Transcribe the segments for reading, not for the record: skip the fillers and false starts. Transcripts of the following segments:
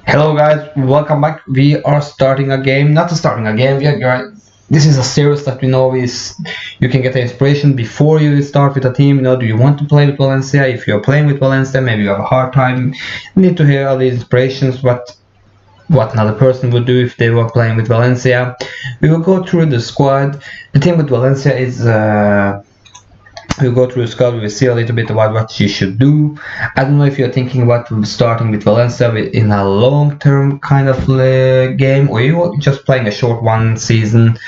Hello guys, welcome back. We are starting a game, not starting a game. This is a series that we know is you can get the inspiration before you start with a team. Do you want to play with Valencia? If you're playing with Valencia, maybe you have a hard time. You need to hear all these inspirations, what another person would do if they were playing with Valencia. We will go through the squad. The team with Valencia is we'll go through the squad. We will see a little bit about what you should do. I don't know if you're thinking about starting with Valencia in a long-term kind of game, or you're just playing a short one season.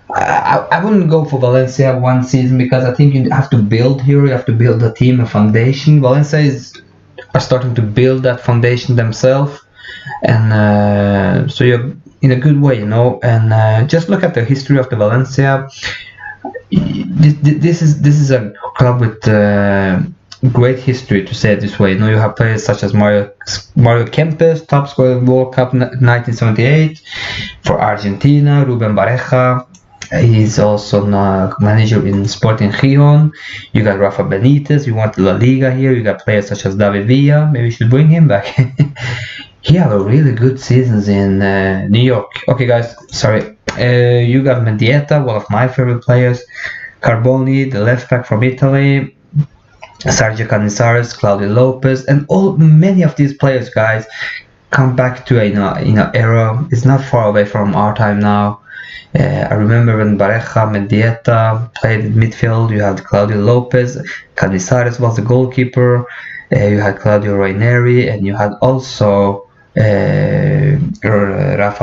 I wouldn't go for Valencia one season because I think you have to build here. You have to build a team, a foundation. Valencia are starting to build that foundation themselves, and so you're in a good way, And just look at the history of the Valencia. This is a club with great history, to say it this way. You have players such as Mario Kempes, top scorer in World Cup 1978 for Argentina. Ruben Bareja, he's also manager in Sporting Gijon. You got Rafa Benitez. You want La Liga here. You got players such as David Villa. Maybe you should bring him back. He had a really good seasons in New York. Okay, guys, sorry. You got Mendieta, one of my favorite players. Carboni, the left back from Italy. Sergio Canizares, Claudio Lopez, and many of these players, guys, come back to a era. It's not far away from our time now. I remember when Bareja, Mendieta played in midfield. You had Claudio Lopez. Canizares was the goalkeeper. You had Claudio Ranieri, and you had also Rafa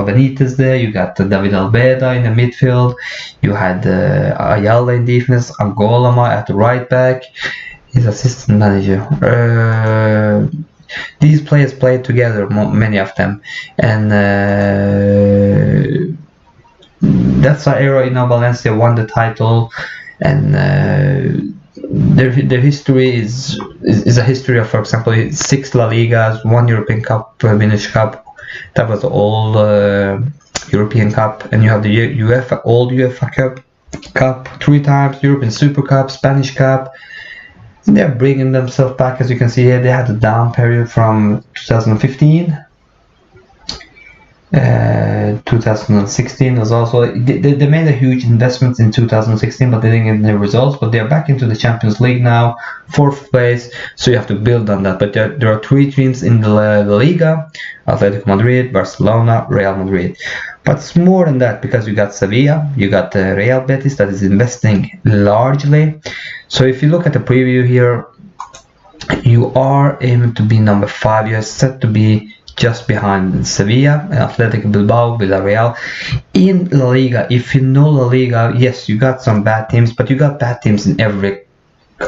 Benitez there. You got David Albeda in the midfield. You had Ayala in defense, Angolama at the right back, his assistant manager. These players played together, many of them, and that's the era. Valencia won the title, and their history is a history of, for example, 6 La Ligas, 1 European Cup, Finnish Cup. That was all European Cup, and you have the UEFA Cup 3 times, European Super Cup, Spanish Cup. And they're bringing themselves back, as you can see here. They had a down period from 2015. 2016 was also they made a huge investment in 2016, but they didn't get the results. But they're back into the Champions League now, 4th place, so you have to build on that. But there are 3 teams in the La Liga: Atletico Madrid, Barcelona, Real Madrid. But it's more than that, because you got Sevilla, you got Real Betis that is investing largely. So if you look at the preview here, you are aiming to be number 5. You're set to be just behind Sevilla, Athletic Bilbao, Villarreal. In La Liga, if you know La Liga, yes, you got some bad teams, but you got bad teams in every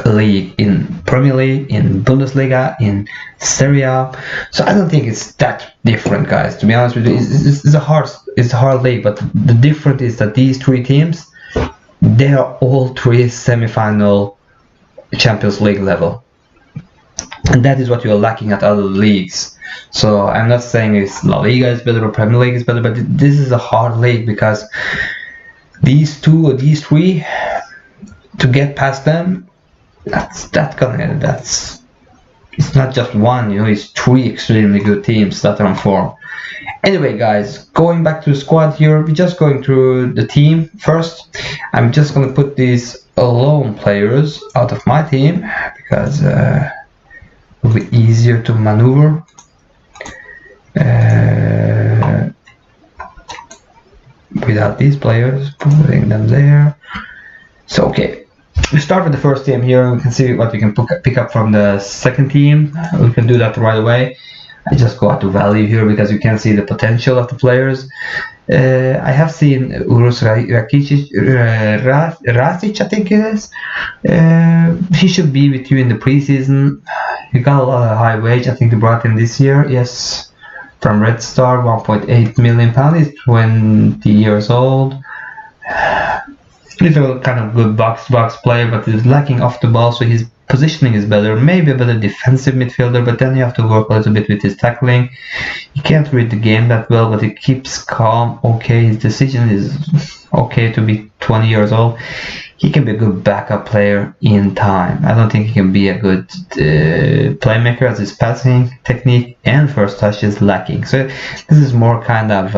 league, in Premier League, in Bundesliga, in Serie A. So I don't think it's that different, guys. To be honest with you, it's a hard league, but the difference is that these 3 teams, they are all 3 semi-final Champions League level, and that is what you're lacking at other leagues. So I'm not saying it's La Liga is better or Premier League is better, but this is a hard league, because these 2 or these 3, to get past them, it's not just one, it's 3 extremely good teams that are on form. Anyway, guys, going back to the squad here, we're just going through the team first. I'm just going to put these lone players out of my team, because it will be easier to maneuver. Without these players, putting them there. So okay, we start with the first team here. We can see what we can pick up from the second team. We can do that right away. I just go out to value here, because you can see the potential of the players. I have seen Uros Rasic, I think it is. He should be with you in the preseason. He got a lot of high wage. I think they brought him this year. Yes. From Red Star, £1.8 million. He's 20 years old. He's a kind of good box player, but he's lacking off the ball, so he's positioning is better, maybe a better defensive midfielder, but then you have to work a little bit with his tackling. He can't read the game that well, but he keeps calm. Okay, his decision is okay to be 20 years old. He can be a good backup player in time. I don't think he can be a good playmaker, as his passing technique and first touch is lacking. So this is more kind of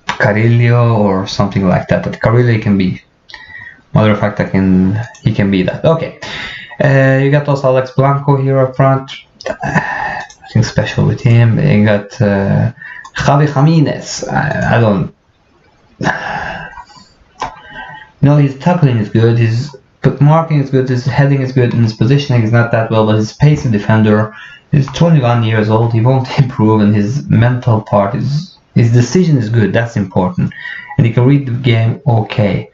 Carillo or something like that. But Carillo can be. Matter of fact, he can be that. Okay, you got also Alex Blanco here up front. Nothing special with him. You got Javi Jimenez. I don't. No, his tackling is good. His marking is good. His heading is good, and his positioning is not that well. But his pace defender. He's 21 years old. He won't improve, and his mental part is. His decision is good. That's important, and he can read the game okay.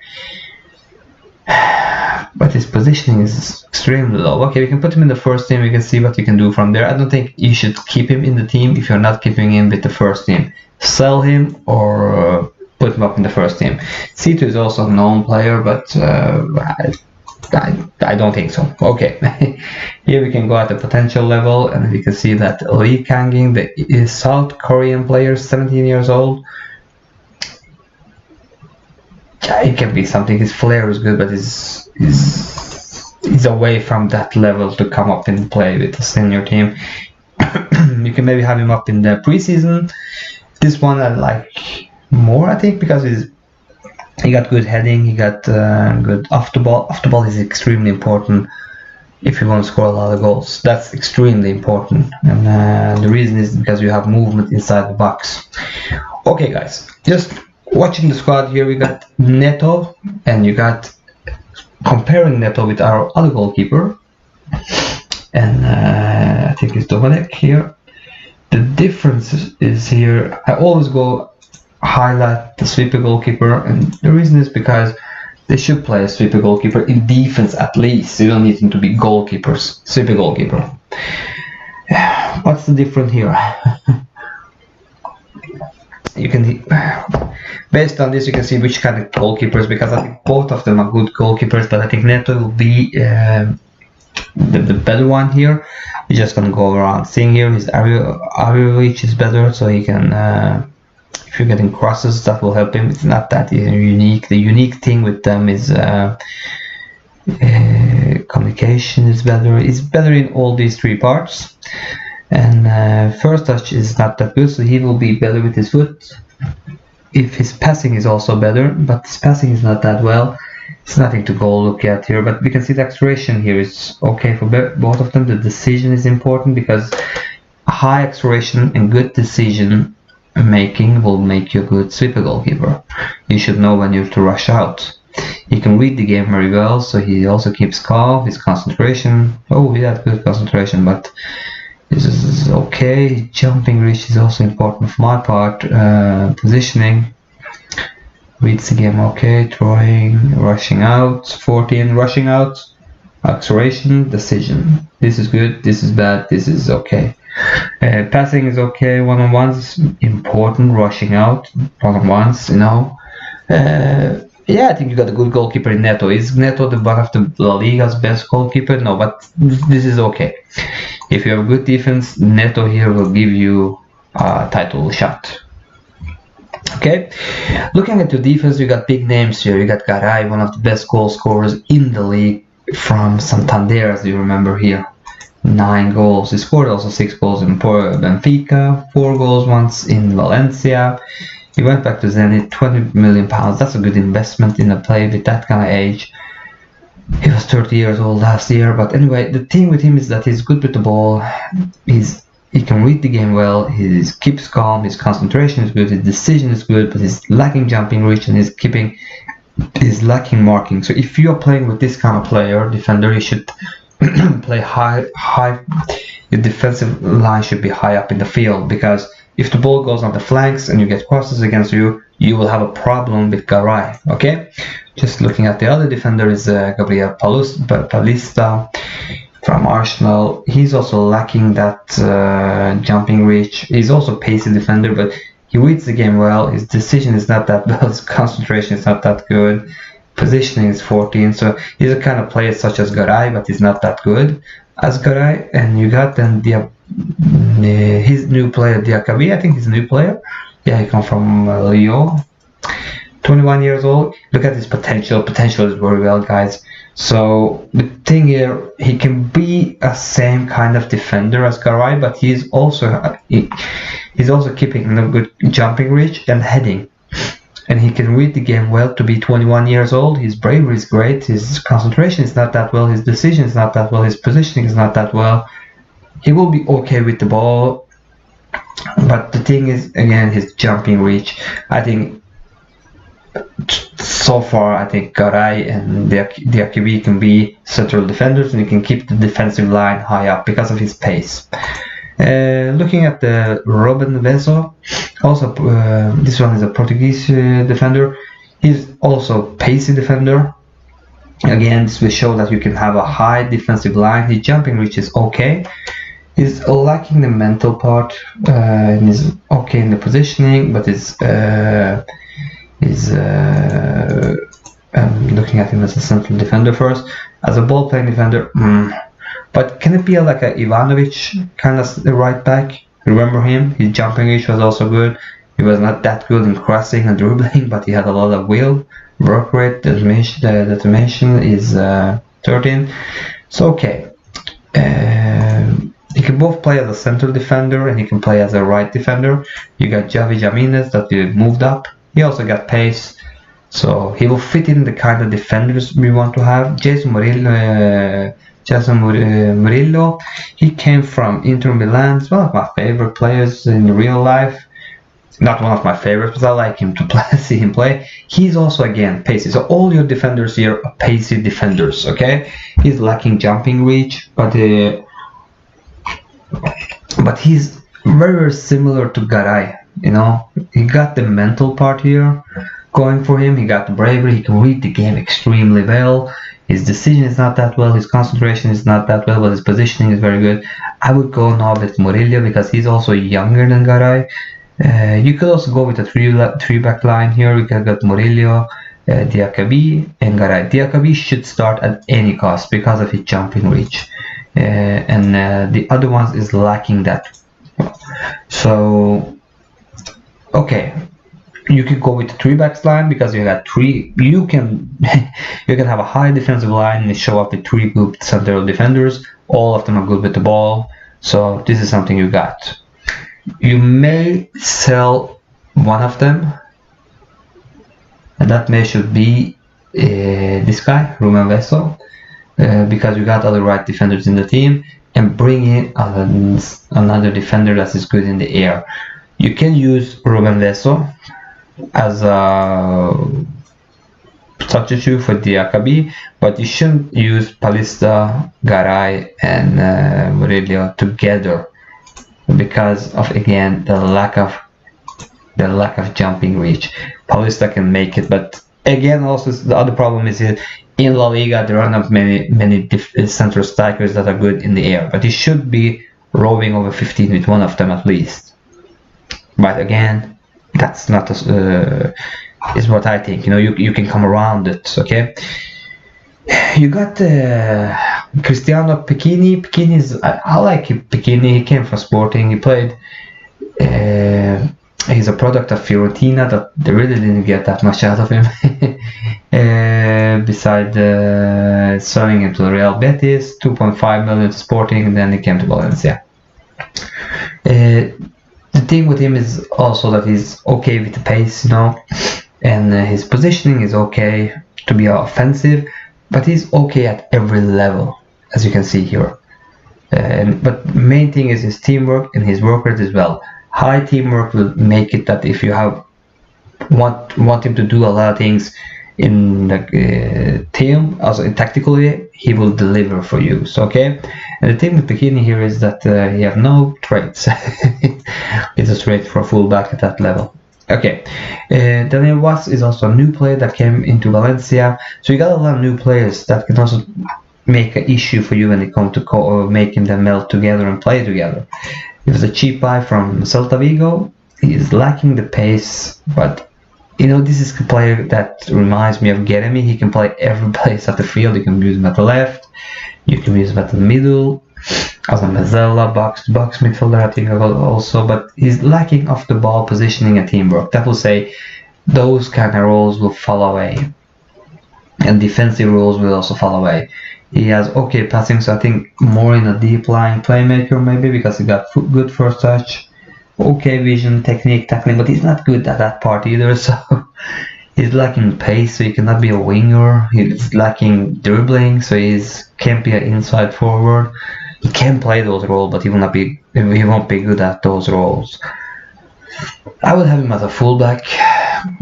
But his positioning is extremely low. Okay, we can put him in the first team. We can see what you can do from there. I don't think you should keep him in the team if you're not keeping him with the first team. Sell him or put him up in the first team. C2 is also a known player, but I don't think so. Okay, here we can go at the potential level, and we can see that Lee Kangin, the South Korean player, 17 years old. It can be something. His flair is good, but he's away from that level to come up and play with the senior team. You can maybe have him up in the preseason. This one I like more, I think, because he got good heading, he got good off the ball. Off the ball is extremely important if you want to score a lot of goals. That's extremely important, and the reason is because you have movement inside the box. Okay, guys, just watching the squad here, we got Neto, and you got comparing Neto with our other goalkeeper, and I think it's Dominic here. The difference is here, I always go highlight the sweeper goalkeeper, and the reason is because they should play a sweeper goalkeeper in defense at least. You don't need them to be goalkeepers. Sweeper goalkeeper. What's the difference here? You can, based on this, you can see which kind of goalkeepers, because I think both of them are good goalkeepers, but I think Neto will be the better one here. We're just gonna go around seeing here. His area reach is better, so he can, if you're getting crosses, that will help him. It's not that unique. The unique thing with them is communication is better. It's better in all these three parts. And first touch is not that good, so he will be better with his foot. If his passing is also better, but his passing is not that well, it's nothing to go look at here. But we can see the acceleration here is okay for both of them. The decision is important, because high acceleration and good decision making will make you a good sweeper goalkeeper. You should know when you have to rush out. He can read the game very well, so he also keeps calm. His concentration, oh, he had good concentration, but this is okay. Jumping reach is also important for my part. Positioning, reads the game okay. Throwing, rushing out, 14, rushing out, acceleration, decision. This is good, this is bad, this is okay. Passing is okay. One-on-ones important. Rushing out, one-on-ones, you know. Yeah, I think you got a good goalkeeper in Neto. Is Neto one of the La Liga's best goalkeeper? No, but this is okay. If you have a good defense, Neto here will give you a title shot. Okay, looking at your defense, you got big names here. You got Garay, one of the best goal scorers in the league from Santander, as you remember here. 9 goals. He scored also 6 goals in Benfica, 4 goals once in Valencia. He went back to Zenit, £20 million. That's a good investment in a player with that kind of age. He was 30 years old last year, but anyway, the thing with him is that he's good with the ball. He can read the game well. He keeps calm. His concentration is good. His decision is good, but he's lacking jumping reach, and he's lacking marking. So if you're playing with this kind of player, defender, you should play high. Your defensive line should be high up in the field, because if the ball goes on the flanks and you get crosses against you, you will have a problem with Garay. Okay, just looking at the other defender is Gabriel Paulista from Arsenal. He's also lacking that jumping reach. He's also a pacey defender, but he reads the game well. His decision is not that well. His concentration is not that good. positioning is 14. So he's a kind of player such as Garay, but he's not that good as Garay. And you got then his new player Diakabi. I think he's a new player. Yeah, he comes from Lyon. 21 years old. Look at his potential. Potential is very well, guys. So the thing here, he can be a same kind of defender as Garay, but he's also keeping a good jumping reach and heading. And he can read the game well to be 21 years old. His bravery is great. His concentration is not that well. His decision is not that well. His positioning is not that well. He will be okay with the ball. But the thing is, again, his jumping reach. I think so far, I think Garay and Diakabi can be central defenders, and he can keep the defensive line high up because of his pace. Looking at the Ruben Veso, also this one is a Portuguese defender. He's also pacey defender. Again, this will show that you can have a high defensive line. His jumping reach is okay. He's lacking the mental part, and he's okay in the positioning, but I'm looking at him as a central defender first. As a ball playing defender, but can it be like a Ivanovic kind of right back? Remember him? His jumping reach was also good. He was not that good in crossing and dribbling, but he had a lot of will. Work rate, the determination is 13. So okay. He can both play as a central defender and he can play as a right defender. You got Javi Jamines that we moved up. He also got pace, so he will fit in the kind of defenders we want to have. Jason Murillo, he came from Inter Milan. He's one of my favorite players in real life. Not one of my favorites, but I like him to play, see him play. He's also, again, pacey. So all your defenders here are pacey defenders, okay? He's lacking jumping reach, but he's very, very similar to Garay. You know, he got the mental part here going for him. He got the bravery. He can read the game extremely well. His decision is not that well. His concentration is not that well, but his positioning is very good. I would go now with Murillo because he's also younger than Garay. You could also go with a three back line here. We can get Murillo, Diakabi, and Garay. Diakabi should start at any cost because of his jumping reach, and the other ones is lacking that. So. Okay, you could go with the 3-back line because you got three. You can have a high defensive line and show up with 3 good central defenders. All of them are good with the ball. So this is something you got. You may sell one of them, and that may should be this guy, Ruben Veso, because you got other right defenders in the team, and bring in another defender that is good in the air. You can use Ruben Veso as a substitute for Diakabi, but you shouldn't use Palista, Garay, and Murillo together because of, again, the lack of jumping reach. Palista can make it, but again, also the other problem is in La Liga there are not many central strikers that are good in the air, but you should be roving over 15 with one of them at least. But again, that's not is what I think. You know, you can come around it. Okay. You got Cristiano Pecchini. Pecchini is I like Pecchini. He came from Sporting. He played. He's a product of Fiorentina that they really didn't get that much out of him. Beside selling him to Real Betis, 2.5 million to Sporting, and then he came to Valencia. The thing with him is also that he's okay with the pace, you know, and his positioning is okay to be offensive, but he's okay at every level, as you can see here. But the main thing is his teamwork and his work rate as well. High teamwork will make it that if you want him to do a lot of things in the team, also in tactically, he will deliver for you. So okay, and the thing with Pecchini here is that he have no traits. It's a straight for fullback at that level. Okay, Daniel Watts is also a new player that came into Valencia. So you got a lot of new players that can also make an issue for you when it comes to making them meld together and play together. He was a cheap buy from Celta Vigo. He is lacking the pace, but you know, this is a player that reminds me of Jeremy. He can play every place at the field. You can use him at the left, you can use him at the middle, as a Mazzella, box midfielder, I think also, but he's lacking off the ball positioning and teamwork. That will say those kind of roles will fall away, and defensive roles will also fall away. He has okay passing, so I think more in a deep lying playmaker maybe, because he got good first touch, okay vision, technique, tackling, but he's not good at that part either. So he's lacking pace, so he cannot be a winger. He's lacking dribbling, so he can't be an inside forward. He can play those roles, but he won't be good at those roles. I would have him as a fullback,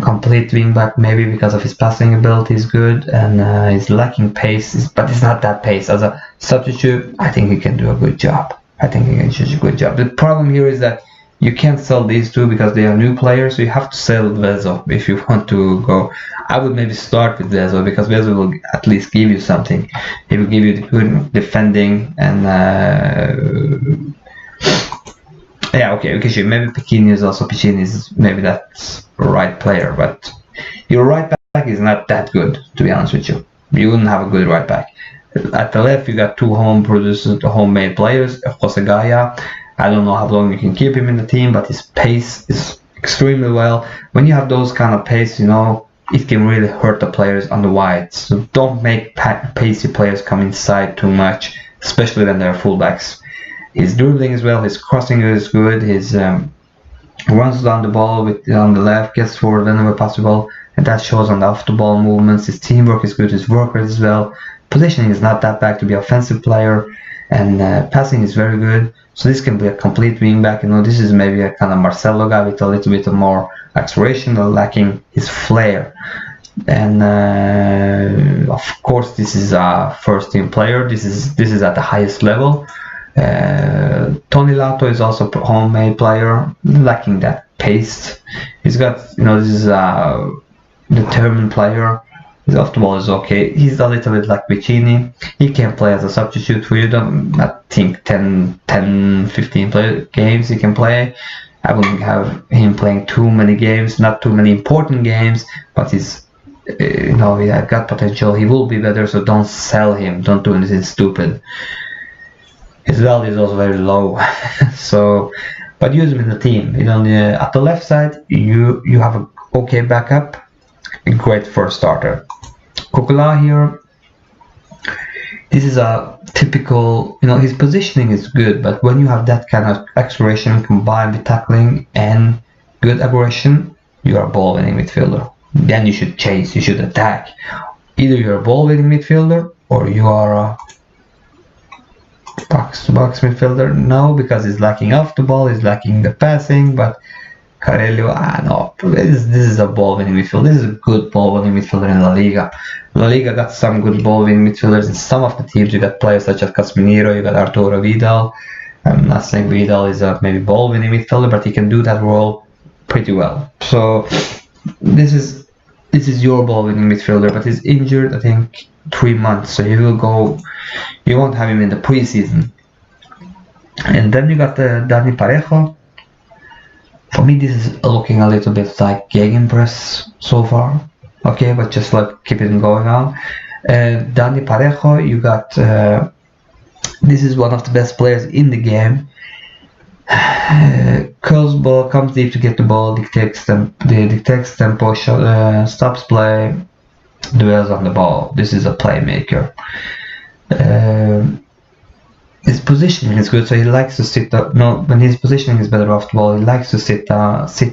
complete wingback maybe, because of his passing ability is good, and he's lacking pace, but it's not that pace. As a substitute, I think he can do a good job. The problem here is that you can't sell these two because they are new players, so you have to sell Vezo if you want to go. I would maybe start with Vezo, because Vezo will at least give you something. He will give you the good defending, and yeah, okay, sure. Maybe Piccini is also maybe that's the right player, but your right back is not that good, to be honest with you. You wouldn't have a good right back. At the left, you got two homemade players, of course, Gaya. I don't know how long you can keep him in the team, but his pace is extremely well. When you have those kind of pace, you know, it can really hurt the players on the wide. So don't make pacey players come inside too much, especially when they're fullbacks. His dribbling as well, his crossing is good, his runs down the ball on the left, gets forward whenever possible, and that shows on the off the ball movements. His teamwork is good, his work rate as well. Positioning is not that bad to be an offensive player, and passing is very good. So this can be a complete wingback. You know, this is maybe a kind of Marcelo guy with a little bit more acceleration, lacking his flair. And of course, this is a first-team player. This is at the highest level. Tony Lato is also a homemade player, lacking that pace. He's got, you know, this is a determined player. His off the ball is okay. He's a little bit like Piccini. He can play as a substitute for you. I think 10-15 games he can play. I wouldn't have him playing too many games, not too many important games, but he's, you know, he has got potential. He will be better, so don't sell him. Don't do anything stupid. His value is also very low. So, but use him in the team. You know, at the left side, you have a okay backup, a great first starter. Coquelin here, this is a typical, you know, his positioning is good, but when you have that kind of acceleration combined with tackling and good aggression, you are a ball winning midfielder. Then you should chase, you should attack. Either you're a ball winning midfielder or you are a box to box midfielder. No, because he's lacking off the ball, he's lacking the passing, but Carello, no, this is a ball winning midfielder. This is a good ball winning midfielder in La Liga. La Liga got some good ball winning midfielders in some of the teams. You got players such as Casemiro, you got Arturo Vidal. I'm not saying Vidal is a maybe ball winning midfielder, but he can do that role pretty well. So this is your ball winning midfielder, but he's injured, I think, 3 months, so you won't have him in the preseason. And then you got Dani Parejo. For me, this is looking a little bit like Gegenpress so far. Okay, but just like keep it going on. Dani Parejo, you got this is one of the best players in the game. Curls ball, comes deep to get the ball, dictates tempo, stops play, dwells on the ball. This is a playmaker. His positioning is good, so he likes to sit up. No, when his positioning is better off the ball, he likes to sit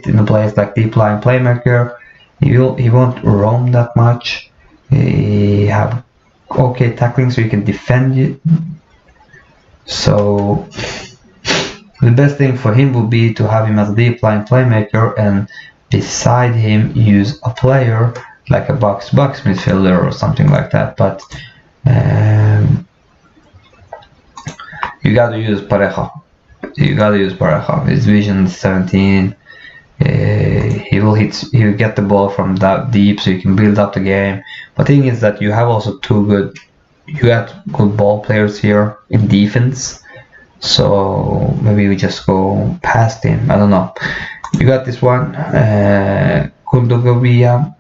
in a place like deep line playmaker. He won't roam that much. He have okay tackling, so he can defend you. So the best thing for him would be to have him as a deep line playmaker, and beside him use a player like a box-to-box midfielder or something like that. But you gotta use Parejo. His vision is 17. He will get the ball from that deep, so you can build up the game. But the thing is that you have also you got good ball players here in defense. So maybe we just go past him. I don't know. You got this one, Cordogovia.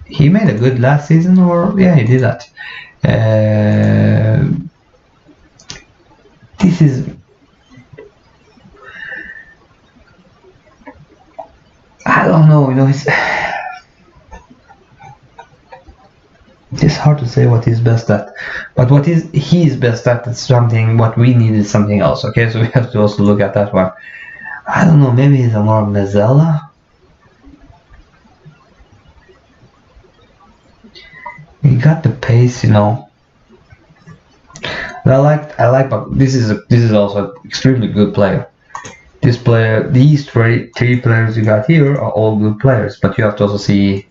He made a good last season, or yeah, he did that. This is, I don't know, you know, it's hard to say what he's best at, but what he's best at is something, what we need is something else, okay? So we have to also look at that one. I don't know, maybe he's a more Mezzella. He got the pace, you know. I like, but this is also an extremely good player. This player, these three players you got here are all good players, but you have to also see,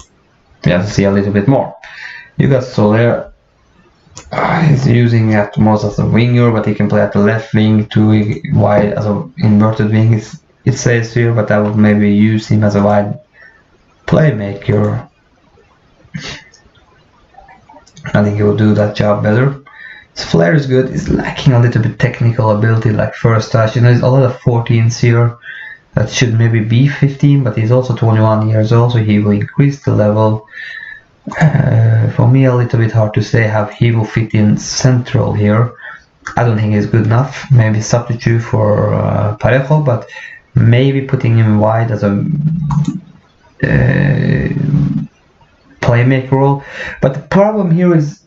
a little bit more. You got Soler. He's using it most as a winger, but he can play at the left wing, too wide as a inverted wing. It says here, but I would maybe use him as a wide playmaker. I think he will do that job better. His flair is good. He's lacking a little bit technical ability, like first touch. You know, there's a lot of 14s here. That should maybe be 15, but he's also 21 years old, so he will increase the level. For me, a little bit hard to say how he will fit in central here. I don't think he's good enough. Maybe substitute for Parejo, but maybe putting him wide as a playmaker role. But the problem here is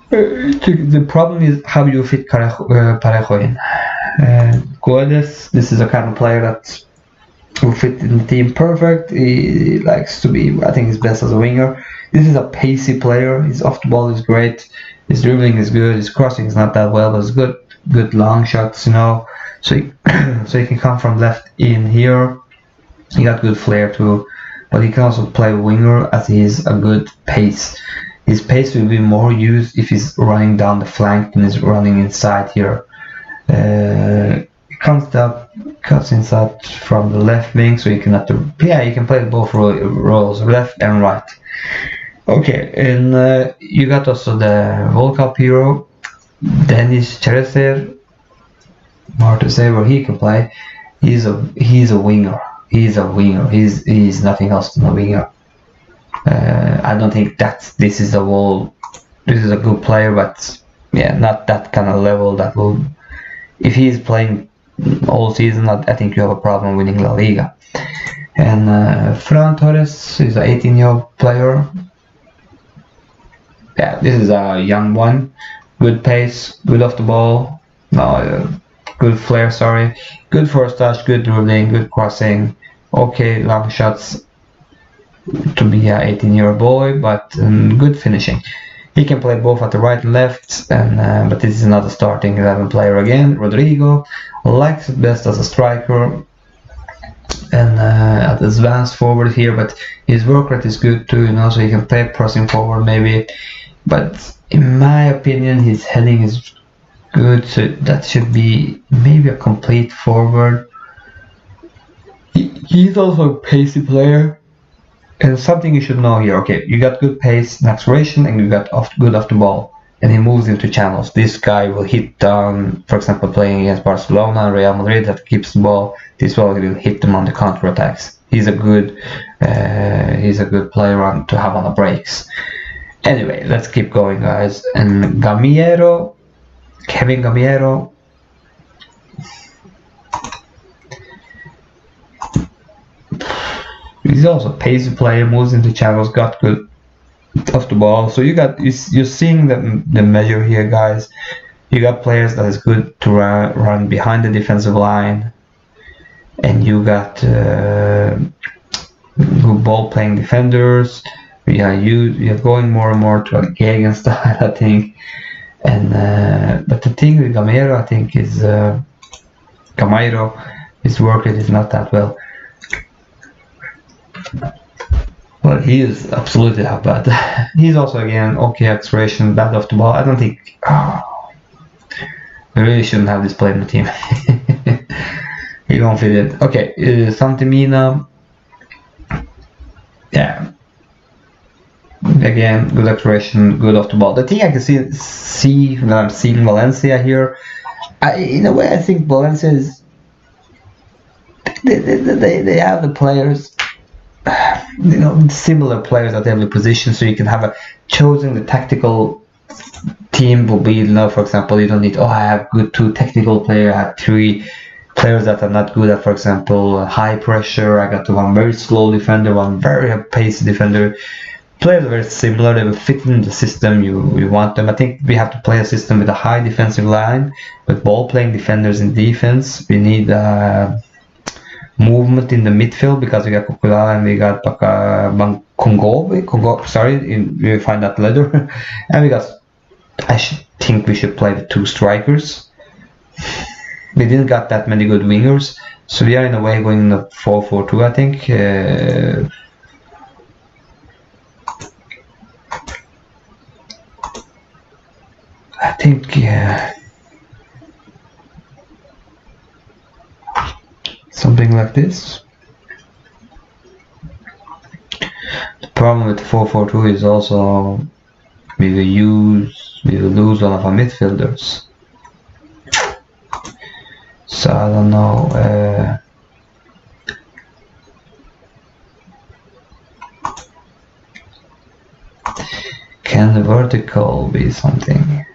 how you fit Parejo in. Goales, this is a kind of player that will fit in the team perfect. He likes to be, I think he's best as a winger. This is a pacey player. His off the ball is great. His dribbling is good. His crossing is not that well, but it's good long shots, you know. So he, so he can come from left in here. He got good flair too, but he can also play winger as he is a good pace. His pace will be more used if he's running down the flank than he's running inside here. Comes up, cuts inside from the left wing, so you can you can play both roles, left and right. Okay, and you got also the World Cup hero, Denis Chereser. More to say where he can play. He's a winger. He's a winger. He's nothing else than a winger. I don't think this is a good player, but yeah, not that kind of level that will. If he's playing all season, I think you have a problem winning La Liga. And Fran Torres is an 18-year-old player. Yeah, this is a young one. Good pace, good off the ball. Good flair, sorry. Good first touch, good dribbling, good crossing. Okay, long shots to be an 18-year-old boy, but good finishing. He can play both at the right and left, and but this is not a starting 11 player again. Rodrigo likes it best as a striker and at advanced forward here, but his work rate is good too, you know, so he can play pressing forward maybe. But in my opinion, his heading is good, so that should be maybe a complete forward. He's also a pacey player. And something you should know here, okay, you got good pace and acceleration, and you got good off the ball, and he moves into channels. This guy will hit down, for example, playing against Barcelona and Real Madrid that keeps the ball. This ball will hit them on the counter attacks. He's a good player to have on the breaks. Anyway, let's keep going, guys. And Kevin Gamiero. He's also a pacey player, moves into channels, got good off the ball. So you're seeing the measure here, guys. You got players that is good to run behind the defensive line, and you got good ball playing defenders. You're going more and more to a Gegen style, I think. And but the thing with Gamero, I think, is his work rate is not that well. Well, he is absolutely not bad. He's also, again, okay acceleration, bad off the ball. I don't think. We really shouldn't have this player in the team. He won't fit it. Okay, Santimina. Yeah. Again, good acceleration, good off the ball. The thing I can see when I'm seeing Valencia here, in a way, I think Valencia is they have the players, similar players at every position, so you can have a choosing the tactical team will be enough. For example, you don't need, I have good 2 technical players, I have 3 players that are not good at, for example, high pressure. I got 1 very slow defender, 1 very pacey defender. Players are very similar, they will fit in the system you want them. I think we have to play a system with a high defensive line, with ball playing defenders in defense. We need movement in the midfield because we got Kokula and we got Kongo, sorry, we find that later. And we got, think we should play with 2 strikers. We didn't got that many good wingers, so we are in a way going in the 4-4-2, I think. I think, yeah, something like this. The problem with 4-4-2 is also we will lose one of our midfielders. So I don't know. Can the vertical be something?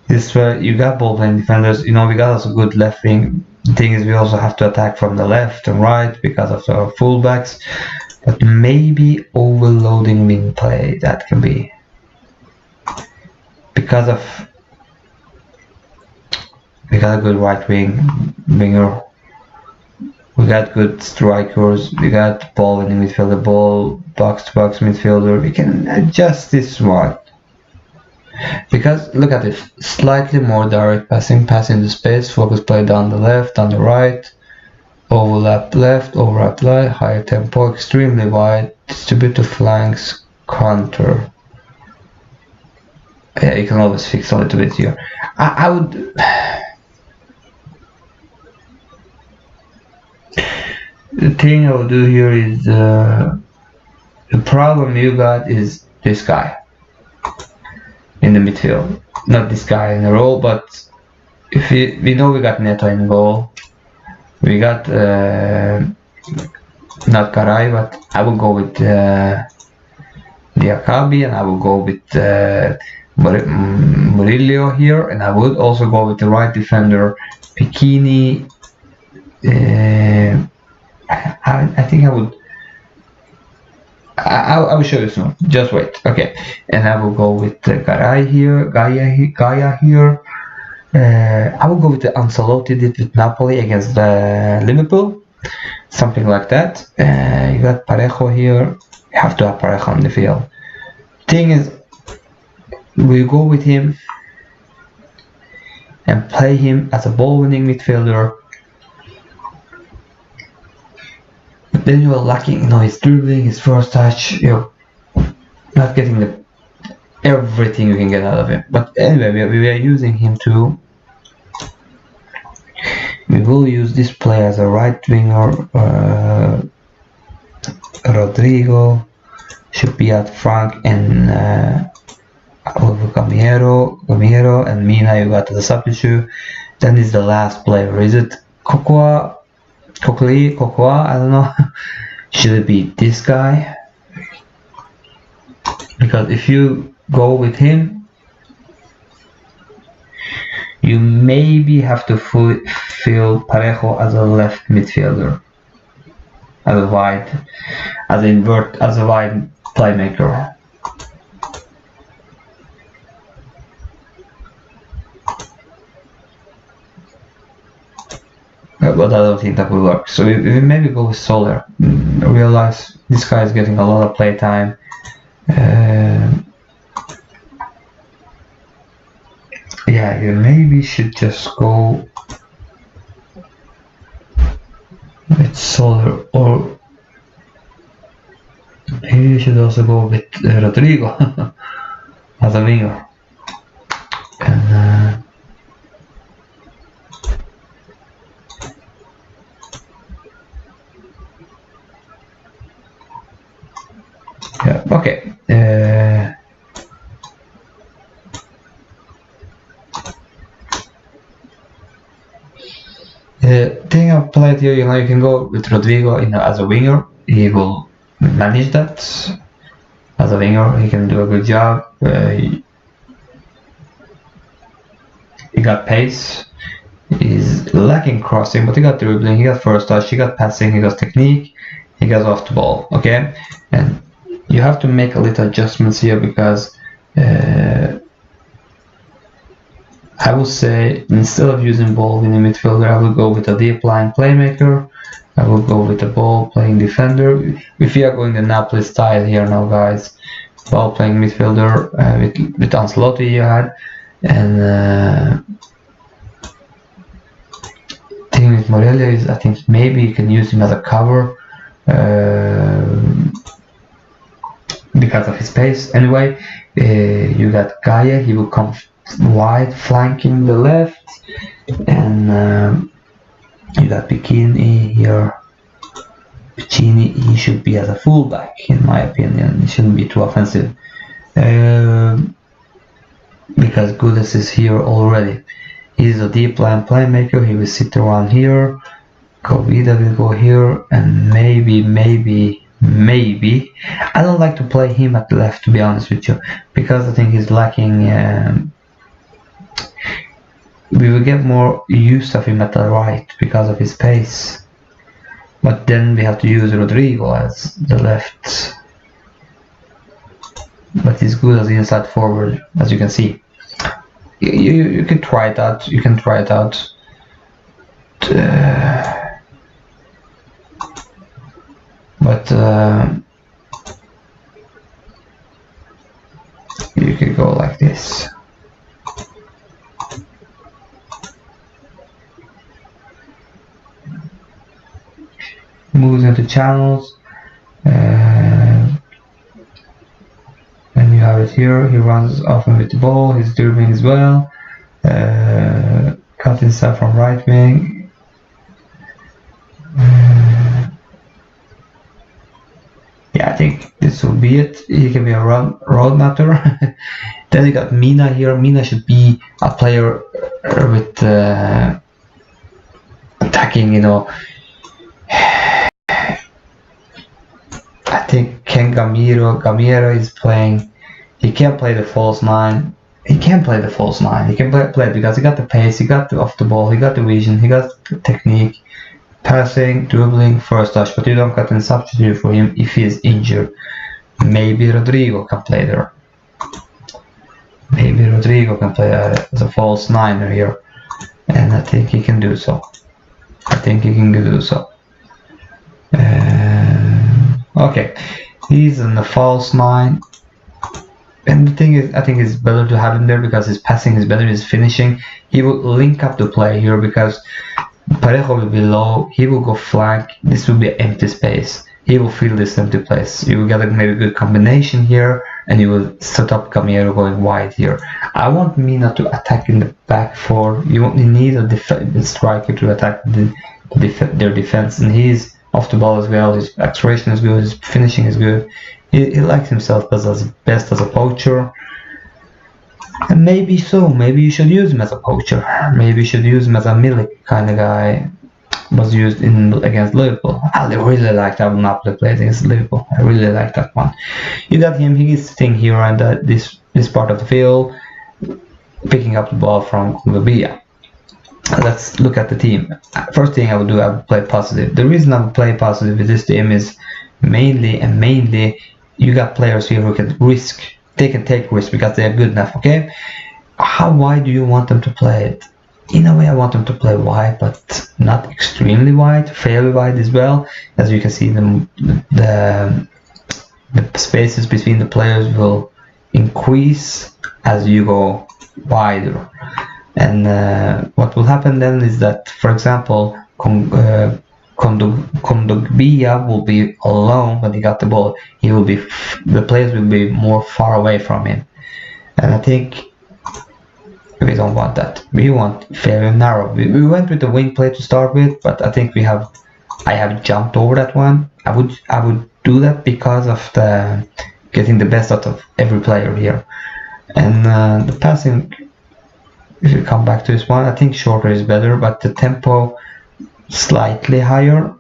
This way you got ball playing defenders. We got also good left wing. The thing is, we also have to attack from the left and right because of our fullbacks. But maybe overloading wing play, that can be. Because of we got a good right winger. We got good strikers. We got ball in the midfielder, ball box to box midfielder. We can adjust this one. Because look at it, slightly more direct passing the space, focus play down the left, on the right, overlap left, overlap right, higher tempo, extremely wide, distribute to flanks, counter. Yeah, you can always fix a little bit here. I would. The thing I would do here is the problem you got is this guy in the midfield, not this guy in the role, but if we know we got Neto in goal, we got not Karai, but I will go with Diakabi, and I will go with Murillo here, and I would also go with the right defender Piccini. I think I would. I will show you soon. Just wait. Okay, and I will go with Gaia here. I will go with the Ancelotti did with Napoli against Liverpool, something like that. You got Parejo here. You have to have Parejo on the field. Thing is, we go with him and play him as a ball-winning midfielder. Then you are lacking, his dribbling, his first touch. You're not getting everything you can get out of him. But anyway, we are using him too. We will use this player as a right winger. Rodrigo should be at front, and Gamero and Mina you got the substitute. Then is the last player. Is it Cocoa? I don't know. Should it be this guy? Because if you go with him, you maybe have to fill Parejo as a left midfielder, as a wide playmaker. But I don't think that will work. So we maybe go with Soler. Realize this guy is getting a lot of play time. Yeah, you maybe should just go with Soler, or maybe you should also go with Rodrigo as a winger. And yeah, okay. The thing I've played here, you can go with Rodrigo as a winger. He will manage that as a winger. He can do a good job. He got pace. He's lacking crossing, but he got dribbling. He got first touch. He got passing. He got technique. He got off the ball. Okay, and you have to make a little adjustments here because I will say instead of using ball in the midfielder, I will go with a deep line playmaker. I will go with a ball playing defender. If you are going the Napoli style here now, guys, ball playing midfielder with Ancelotti you had, and thing with Morelia is I think maybe you can use him as a cover because of his pace. Anyway, you got Gaia. He will come wide, flanking the left, and you got Piccini here. Piccini, he should be as a fullback, in my opinion. He shouldn't be too offensive because Gudis is here already. He's a deep line playmaker. He will sit around here. Kovida will go here, and maybe I don't like to play him at the left, to be honest with you, because I think he's lacking. We will get more use of him at the right because of his pace, but then we have to use Rodrigo as the left, but he's good as the inside forward, as you can see. You can try it out. You can try it out. But you could go like this. Moves into channels, and you have it here. He runs often with the ball. He's dribbling as well. Cut himself from right wing. Yeah, I think this will be it. He can be a road matter. Then you got Mina here. Mina should be a player with attacking, you know. I think Gamiro is playing. He can't play the false 9. He can play the false 9. He can play it because he got the pace, he got the off the ball, he got the vision, he got the technique, passing, dribbling, first touch. But you don't got any substitute for him if he is injured. Maybe Rodrigo can play there. Maybe Rodrigo can play as a false 9er here, and I think he can do so. Okay, he's in the false 9, and the thing is, I think it's better to have him there because his passing is better, his finishing. He will link up the play here because Parejo will be low, he will go flank, this will be an empty space. He will fill this empty place. You will get a maybe good combination here, and you will set up Camero going wide here. I want Mina to attack in the back four. You need a striker to attack their defense, and he's off the ball as well. His acceleration is good, his finishing is good. He likes himself best as a poacher, and maybe you should use him as a poacher. Maybe you should use him as a Milik kind of guy. Was used against Liverpool. I really like that Napoli played against Liverpool. I really like that one. You got him. He's sitting here on this part of the field, picking up the ball from Colombia. Let's look at the team. First thing I would do, I would play positive. The reason I would play positive with this team is mainly you got players here who can risk. They can take risks because they are good enough. Okay, how wide do you want them to play it? In a way, I want them to play wide, but not extremely wide, fairly wide as well. As you can see, the spaces between the players will increase as you go wider. And what will happen then is that, for example, Kondogbia will be alone when he got the ball. The players will be more far away from him, and I think we don't want that. We want fairly narrow. We went with the wing play to start with, but I think I have jumped over that one. I would do that because of the getting the best out of every player here, and the passing. If you come back to this one, I think shorter is better, but the tempo slightly higher.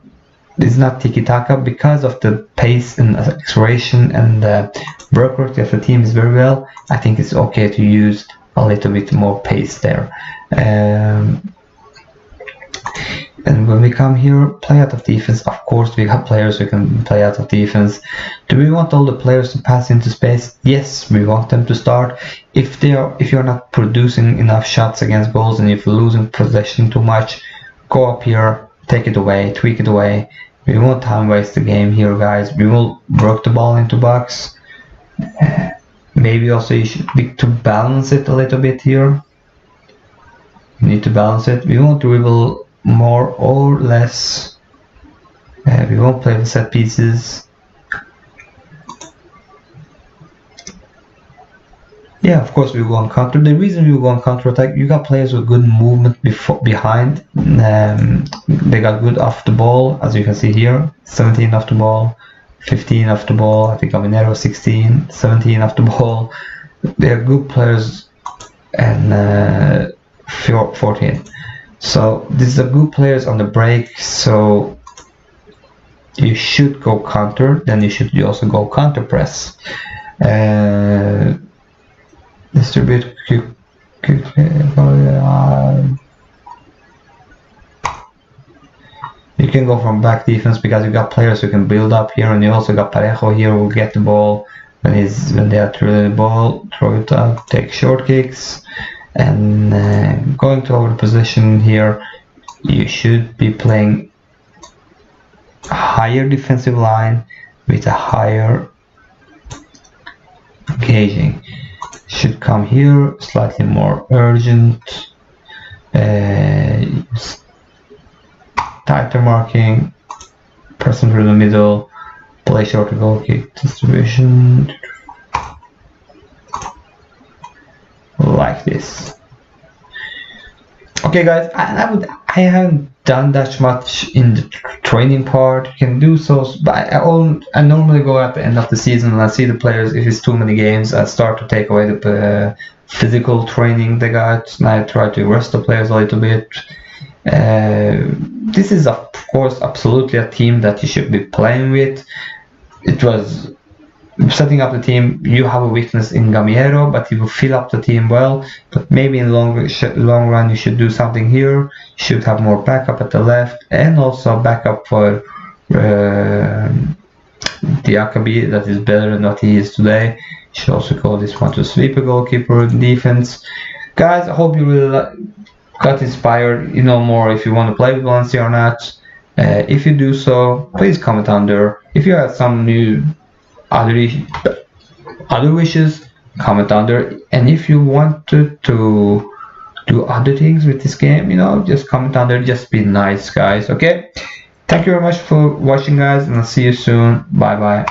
It's not tiki-taka because of the pace and acceleration and the work rate of the team is very well. I think it's okay to use a little bit more pace there. And when we come here, play out of defense, of course we have players who can play out of defense. Do we want all the players to pass into space? Yes, we want them to start. If you're not producing enough shots against goals and if you're losing possession too much, go up here, take it away, tweak it away. We won't time waste the game here, guys. We will work the ball into box. Maybe also you should to balance it a little bit here. You need to balance it. We won't dribble more or less. We won't play with set pieces. Yeah, of course we will go on counter. The reason we will go on counter attack, you got players with good movement behind. They got good off the ball, as you can see here. 17 off the ball, 15 off the ball. I think Caminero 16, 17 off the ball. They're good players, and 14. So these are good players on the break. So you should go counter. Then you should also go counter press. Distribute quickly. You can go from back defense because you got players who can build up here, and you also got Parejo here who will get the ball when they are through the ball, throw it out, take short kicks, and going to over the position here. You should be playing a higher defensive line with a higher engaging. Should come here, slightly more urgent, tighter marking, person through the middle, play shorter goal kick distribution, like this. Okay guys, I haven't done that much in the training part. You can do so, but I normally go at the end of the season and I see the players. If it's too many games, I start to take away the physical training they got, and I try to rest the players a little bit. This is of course absolutely a team that you should be playing with. It was setting up the team. You have a weakness in Gamiero, but he will fill up the team well. But maybe in long run you should do something here. You should have more backup at the left, and also backup for Diakabi that is better than what he is today. You should also call this one to sweep a goalkeeper in defense. Guys, I hope you really got inspired. You know more if you want to play with Valencia or not. If you do so, please comment under. If you have some new other wishes, comment under. And if you wanted to do other things with this game, you know, just comment under. Just be nice, guys. Okay, thank you very much for watching, guys, and I'll see you soon. Bye bye.